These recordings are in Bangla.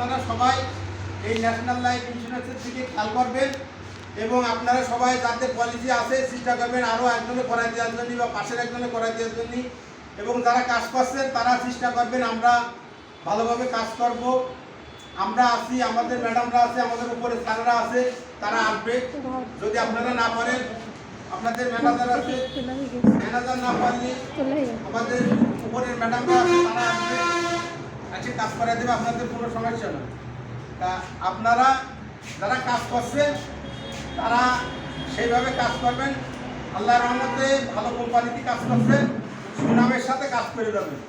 আপনারা সবাই এই ন্যাশনাল লাইফ ইন্স্যুরেন্সের দিকে খেয়াল করবেন এবং আপনারা সবাই যাদের পলিসি আছে চেষ্টা করবেন আরও একজনে করাই দেওয়ার জন্য বা পাশের একজনে করাই দেওয়ার জন্য এবং যারা কাজ করছেন তারা চেষ্টা করবেন আমরা ভালোভাবে কাজ করব। আমরা আছি, আমাদের ম্যাডামরা আছে, আমাদের উপরে স্যাররা আছে, তারা আসবে। যদি আপনারা না পারেন আপনাদের ম্যানেজার আছে, ম্যানেজার না পারলে আমাদের উপরের ম্যাডামরা আছে, তারা আসবে, এসে কাজ করে দেবে, আপনাদের কোনো সমস্যা নেই। তা আপনারা যারা কাজ করছেন তারা সেইভাবে কাজ করবেন। আল্লাহর রহমতে ভালো কোম্পানিতে কাজ করছেন, সুনামের সাথে কাজ করে যাবেন।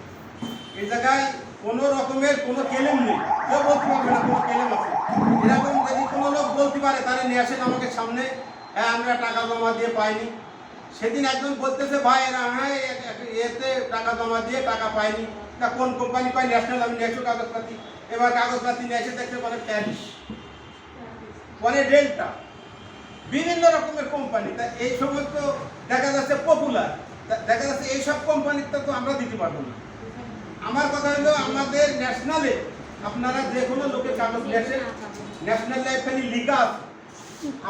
এই জায়গায় কোনো রকমের কোনো কেলেম নেই, কেউ বলতে পারবে না কোনো কেলেম আছে। এরকম যদি কোনো লোক বলতে পারে তাহলে নিয়ে আসেন আমাকে সামনে, হ্যাঁ আমরা টাকা জমা দিয়ে পাইনি। সেদিন একজন বলতেছে ভাই এরা হ্যাঁ এতে টাকা জমা দিয়ে টাকা পাইনি, তা কোন কোম্পানি পাই? ন্যাশনাল। আমি নিয়ে আসো কাগজপাতি, এবার কাগজপাতি নিয়ে এসে দেখতে পরে প্যারিস, পরে ডেল্টা, বিভিন্ন রকমের কোম্পানি। তা এই সমস্ত দেখা যাচ্ছে পপুলার, দেখা যাচ্ছে এইসব কোম্পানিতে তো আমরা দিতে পারবো না। আমার কথা হলো আমাদের ন্যাশনালে আপনারা যে কোনো লোকের কাগজ নিয়েছেন, ন্যাশনাল লাইফ খালি লিগা আছে।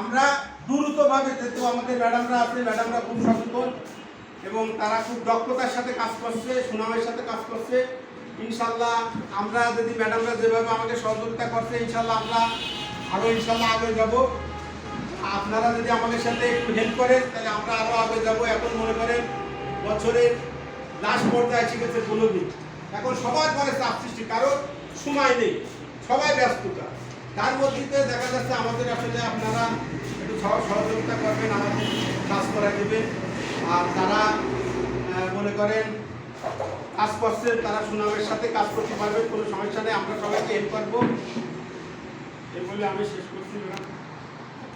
আমরা দ্রুতভাবে, যেহেতু আমাদের ম্যাডামরা আছে, ম্যাডামরা খুব সচেতন এবং তারা খুব দক্ষতার সাথে কাজ করছে, সুনামের সাথে কাজ করছে। ইনশাল্লাহ আমরা যদি ম্যাডামরা যেভাবে আমাকে সহযোগিতা করছে ইনশাল্লাহ আমরা আরও ইনশাল্লাহ আগে যাব। আপনারা যদি আমাদের সাথে একটু হেল্প করেন তাহলে আমরা আরও আগে যাব। এখন মনে করেন বছরের লাস্ট পর্যায়ে এসে গেছে 15 দিন, এখন সবার পরে চাপ সৃষ্টি, কারণ সময় নেই, সবাই ব্যস্ততা। তার মধ্যে দেখা যাচ্ছে আমাদের আসলে আপনারা একটু সহযোগিতা করবেন, আমাদের কাজ করে দেবেন। আর যারা মনে করেন কাজ করছেন তারা সুনামের সাথে কাজ করতে পারবেন, কোনো সমস্যা নেই, আমরা সবাইকে হেল্প করবো। এই বলে আমি শেষ করছি।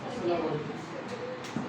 আসসালামু আলাইকুম।